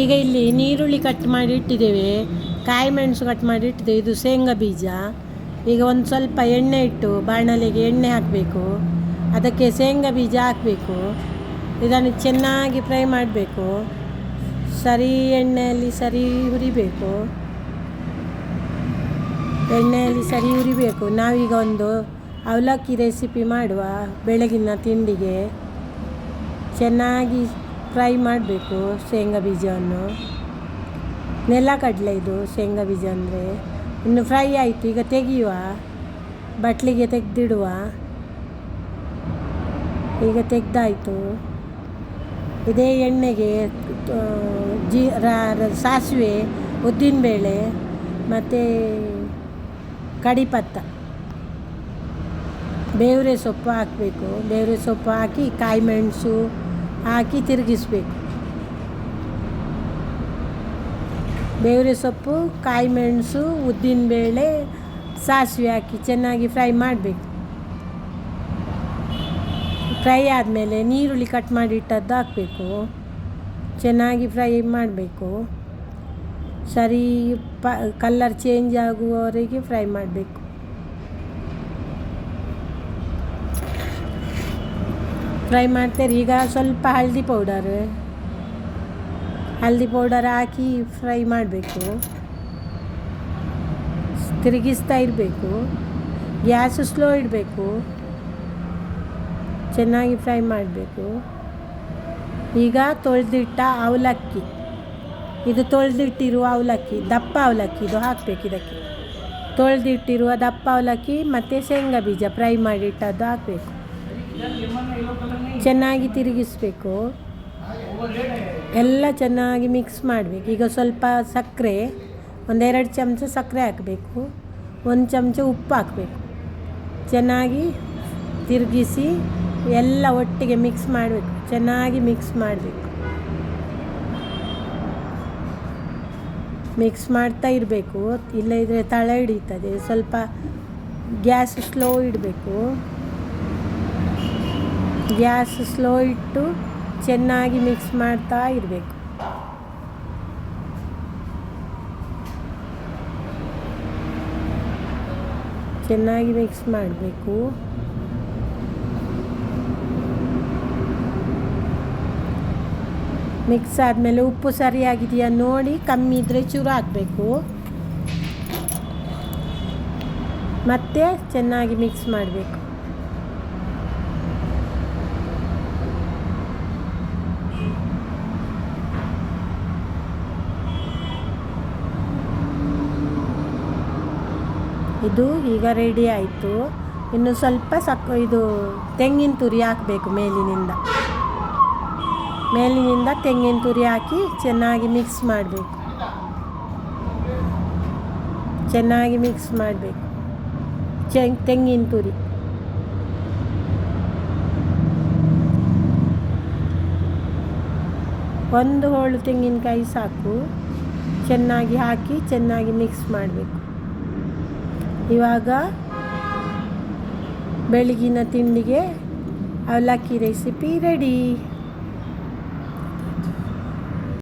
ಈಗ ಇಲ್ಲಿ ನೀರುಳ್ಳಿ ಕಟ್ ಮಾಡಿ ಇಟ್ಟಿದ್ದೇವೆ, ಕಾಯಿ ಮೆಣಸು ಕಟ್ ಮಾಡಿ ಇಟ್ಟಿದ್ದೇವೆ. ಇದು ಶೇಂಗಾ ಬೀಜ. ಈಗ ಒಂದು ಸ್ವಲ್ಪ ಎಣ್ಣೆ ಇಟ್ಟು ಬಾಣಲೆಗೆ ಎಣ್ಣೆ ಹಾಕಬೇಕು, ಅದಕ್ಕೆ ಶೇಂಗಾ ಬೀಜ ಹಾಕಬೇಕು. ಇದನ್ನು ಚೆನ್ನಾಗಿ ಫ್ರೈ ಮಾಡಬೇಕು. ಎಣ್ಣೆಯಲ್ಲಿ ಸರಿ ಹುರಿಬೇಕು. ನಾವೀಗ ಒಂದು ಅವಲಕ್ಕಿ ರೆಸಿಪಿ ಮಾಡುವ. ಬೆಳಗಿನ ತಿಂಡಿಗೆ ಚೆನ್ನಾಗಿ ಫ್ರೈ ಮಾಡಬೇಕು ಶೇಂಗಾ ಬೀಜವನ್ನು. ನೆಲಕಡಲೆ ಇದು ಶೇಂಗಾ ಬೀಜ ಅಂದರೆ. ಇನ್ನು ಫ್ರೈ ಆಯಿತು, ಈಗ ತೆಗೆಯುವ, ಬಟ್ಲಿಗೆ ತೆಗೆದಿಡುವ. ಈಗ ತೆಗೆದಾಯಿತು. ಇದೇ ಎಣ್ಣೆಗೆ ಸಾಸಿವೆ, ಉದ್ದಿನಬೇಳೆ ಮತ್ತು ಕಡಿಪತ್ತ, ಬೇವರೆ ಸೊಪ್ಪು ಹಾಕಬೇಕು. ಬೇವರೆ ಸೊಪ್ಪು ಹಾಕಿ ಕಾಯಿ ಮೆಣಸು ಹಾಕಿ ತಿರುಗಿಸ್ಬೇಕು. ಬೇವರೆ ಸೊಪ್ಪು, ಕಾಯಿ ಮೆಣಸು, ಉದ್ದಿನಬೇಳೆ, ಸಾಸಿವೆ ಹಾಕಿ ಚೆನ್ನಾಗಿ ಫ್ರೈ ಮಾಡಬೇಕು. ಫ್ರೈ ಆದಮೇಲೆ ನೀರುಳ್ಳಿ ಕಟ್ ಮಾಡಿ ಇಟ್ಟದ್ದು ಹಾಕಬೇಕು. ಚೆನ್ನಾಗಿ ಫ್ರೈ ಮಾಡಬೇಕು. ಕಲ್ಲರ್ ಚೇಂಜ್ ಆಗುವವರೆಗೆ ಫ್ರೈ ಮಾಡಬೇಕು. ಫ್ರೈ ಮಾಡ್ತಾರೆ. ಈಗ ಸ್ವಲ್ಪ ಹಳದಿ ಪೌಡರ್ ಹಾಕಿ ಫ್ರೈ ಮಾಡಬೇಕು. ತಿರುಗಿಸ್ತಾ ಇರಬೇಕು. ಗ್ಯಾಸ್ ಸ್ಲೋ ಇಡಬೇಕು. ಚೆನ್ನಾಗಿ ಫ್ರೈ ಮಾಡಬೇಕು. ಈಗ ತೊಳೆದಿಟ್ಟ ಅವಲಕ್ಕಿ, ಇದು ತೊಳೆದಿಟ್ಟಿರುವ ಅವಲಕ್ಕಿ, ದಪ್ಪ ಅವಲಕ್ಕಿ ಇದು ಹಾಕಬೇಕು. ಇದಕ್ಕೆ ತೊಳೆದಿಟ್ಟಿರುವ ದಪ್ಪ ಅವಲಕ್ಕಿ ಮತ್ತು ಶೇಂಗಾ ಬೀಜ ಫ್ರೈ ಮಾಡಿಟ್ಟದ್ದು ಹಾಕಬೇಕು. ಚೆನ್ನಾಗಿ ತಿರುಗಿಸ್ಬೇಕು. ಎಲ್ಲ ಚೆನ್ನಾಗಿ ಮಿಕ್ಸ್ ಮಾಡಬೇಕು. ಈಗ ಸ್ವಲ್ಪ ಸಕ್ಕರೆ, 1-2 ಚಮಚ ಸಕ್ಕರೆ ಹಾಕಬೇಕು. 1 ಚಮಚ ಉಪ್ಪು ಹಾಕಬೇಕು. ಚೆನ್ನಾಗಿ ತಿರುಗಿಸಿ ಎಲ್ಲ ಒಟ್ಟಿಗೆ ಮಿಕ್ಸ್ ಮಾಡಬೇಕು. ಚೆನ್ನಾಗಿ ಮಿಕ್ಸ್ ಮಾಡಬೇಕು. ಮಿಕ್ಸ್ ಮಾಡ್ತಾ ಇರಬೇಕು, ಇಲ್ಲದಿದ್ದರೆ ತಳ ಹಿಡಿತದೆ. ಸ್ವಲ್ಪ ಗ್ಯಾಸ್ ಸ್ಲೋ ಇಡಬೇಕು. ಗ್ಯಾಸ್ ಸ್ಲೋ ಇಟ್ಟು ಚೆನ್ನಾಗಿ ಮಿಕ್ಸ್ ಮಾಡ್ತಾ ಇರಬೇಕು. ಚೆನ್ನಾಗಿ ಮಿಕ್ಸ್ ಮಾಡಬೇಕು. ಮಿಕ್ಸ್ ಆದಮೇಲೆ ಉಪ್ಪು ಸರಿಯಾಗಿದೆಯಾ ನೋಡಿ, ಕಮ್ಮಿ ಇದ್ದರೆ ಚೂರು ಹಾಕಬೇಕು. ಮತ್ತೆ ಚೆನ್ನಾಗಿ ಮಿಕ್ಸ್ ಮಾಡಬೇಕು. ಇದು ಈಗ ರೆಡಿ ಆಯಿತು. ಇನ್ನು ಸ್ವಲ್ಪ ಇದು ತೆಂಗಿನ ತುರಿ ಹಾಕಬೇಕು. ಮೇಲಿನಿಂದ ತೆಂಗಿನ ತುರಿ ಹಾಕಿ ಚೆನ್ನಾಗಿ ಮಿಕ್ಸ್ ಮಾಡಬೇಕು. ತೆಂಗಿನ ತುರಿ ಒಂದು ಹೋಳು ತೆಂಗಿನಕಾಯಿ ಸಾಕು. ಚೆನ್ನಾಗಿ ಹಾಕಿ ಚೆನ್ನಾಗಿ ಮಿಕ್ಸ್ ಮಾಡಬೇಕು. ಇವಾಗ ಬೆಳಗಿನ ತಿಂಡಿಗೆ ಅವಲಕ್ಕಿ ರೆಸಿಪಿ ರೆಡಿ.